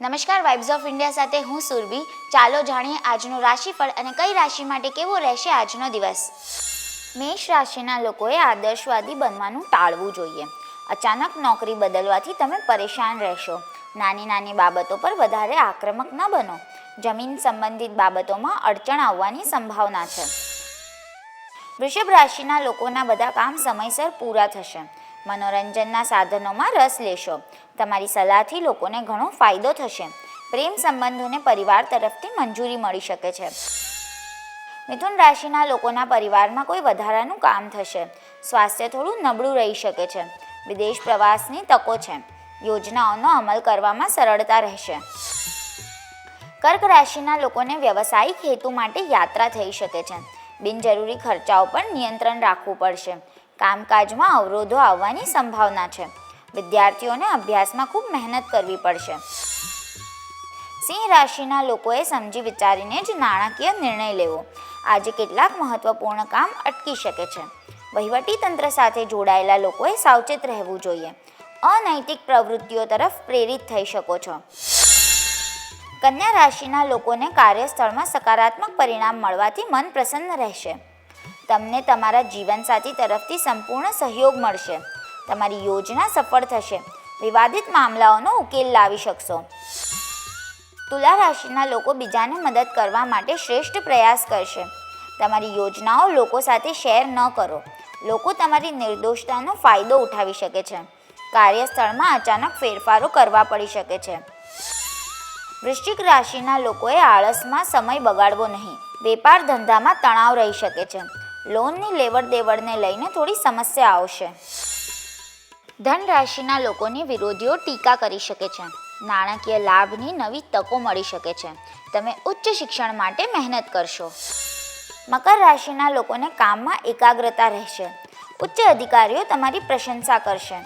નમસ્કાર, vibes of India સાથે હું સુરભી. ચાલો જાણીએ આજનું રાશિફળ અને કઈ રાશિ માટે કેવો રહેશે આજનો દિવસ. મેષ રાશિના લોકોએ આદર્શવાદી બનવાનું ટાળવું જોઈએ. અચાનક નોકરી બદલવાથી તમે પરેશાન રહેશો. નાની નાની બાબતો પર વધારે આક્રમક ન બનો. જમીન સંબંધિત બાબતોમાં અડચણ આવવાની સંભાવના છે. વૃષભ રાશિના લોકોના બધા કામ સમયસર પૂરા થશે. મનોરંજનના સાધનોમાં રસ લેશો. તમારી સલાહથી લોકોને ઘણો ફાયદો થશે. પ્રેમ સંબંધોને પરિવાર તરફથી મંજૂરી મળી શકે છે. મિથુન રાશિના લોકોના પરિવારમાં કોઈ વધારાનું કામ થશે. સ્વાસ્થ્ય થોડું નબળું રહી શકે છે. વિદેશ પ્રવાસની તકો છે. યોજનાઓનો અમલ કરવામાં સરળતા રહેશે. કર્ક રાશિના લોકોને વ્યવસાયિક હેતુ માટે યાત્રા થઈ શકે છે. બિનજરૂરી ખર્ચાઓ પર નિયંત્રણ રાખવું પડશે. કામકાજમાં અવરોધો આવવાની સંભાવના છે. વિદ્યાર્થીઓને અભ્યાસમાં ખૂબ મહેનત કરવી પડશે. સિંહ રાશિના લોકોએ સમજી વિચારીને જ નાણાકીય નિર્ણય લેવો. આજે કેટલાક મહત્વપૂર્ણ કામ અટકી શકે છે. વહીવટી તંત્ર સાથે જોડાયેલા લોકોએ સાવચેત રહેવું જોઈએ. અનૈતિક પ્રવૃત્તિઓ તરફ પ્રેરિત થઈ શકો છો. કન્યા રાશિના લોકોને કાર્યસ્થળમાં સકારાત્મક પરિણામ મળવાથી મન પ્રસન્ન રહેશે. તમને તમારા જીવનસાથી તરફથી સંપૂર્ણ સહયોગ મળશે. તમારી યોજના સફળ થશે. વિવાદિત મામલાઓનો ઉકેલ લાવી શકશો. તુલા રાશિના લોકો બીજાને મદદ કરવા માટે શ્રેષ્ઠ પ્રયાસ કરશે. તમારી યોજનાઓ લોકો સાથે શેર ન કરો. લોકો તમારી નિર્દોષતાનો ફાયદો ઉઠાવી શકે છે. કાર્યસ્થળમાં અચાનક ફેરફારો કરવા પડી શકે છે. વૃશ્ચિક રાશિના લોકોએ આળસમાં સમય બગાડવો નહીં. વેપાર ધંધામાં તણાવ રહી શકે છે. લોનની લેવડ દેવડને લઈને થોડી સમસ્યા આવશે. ધન રાશિના લોકોની વિરોધીઓ ટીકા કરી શકે છે. નાણાકીય લાભની નવી તકો મળી શકે છે. તમે ઉચ્ચ શિક્ષણ માટે મહેનત કરશો. મકર રાશિના લોકોને કામમાં એકાગ્રતા રહેશે. ઉચ્ચ અધિકારીઓ તમારી પ્રશંસા કરશે.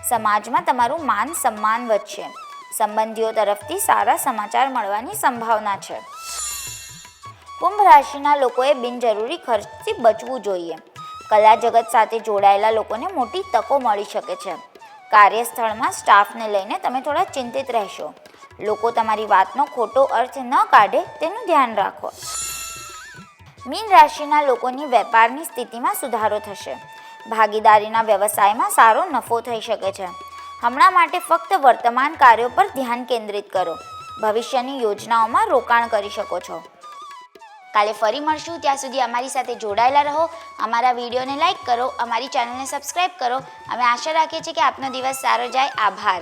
સમાજમાં તમારું માન સન્માન વધશે. સંબંધીઓ તરફથી સારા સમાચાર મળવાની સંભાવના છે. કુંભ રાશિના લોકોએ બિનજરૂરી ખર્ચથી બચવું જોઈએ. કલા જગત સાથે જોડાયેલા લોકોને મોટી તકો મળી શકે છે. કાર્યસ્થળમાં સ્ટાફને લઈને તમે થોડા ચિંતિત રહેશો. લોકો તમારી વાતનો ખોટો અર્થ ન કાઢે તેનું ધ્યાન રાખો. મીન રાશિના લોકોની વેપારની સ્થિતિમાં સુધારો થશે. ભાગીદારીના વ્યવસાયમાં સારો નફો થઈ શકે છે. હમણાં માટે ફક્ત વર્તમાન કાર્યો પર ધ્યાન કેન્દ્રિત કરો. ભવિષ્યની યોજનાઓમાં રોકાણ કરી શકો છો. કાલે ફરી મળશું. ત્યાં સુધી અમારી સાથે જોડાયેલા રહો. અમારા વિડીયોને લાઇક કરો. અમારી ચેનલને સબસ્ક્રાઈબ કરો. અમે આશા રાખીએ છીએ કે આપનો દિવસ સારો જાય. આભાર.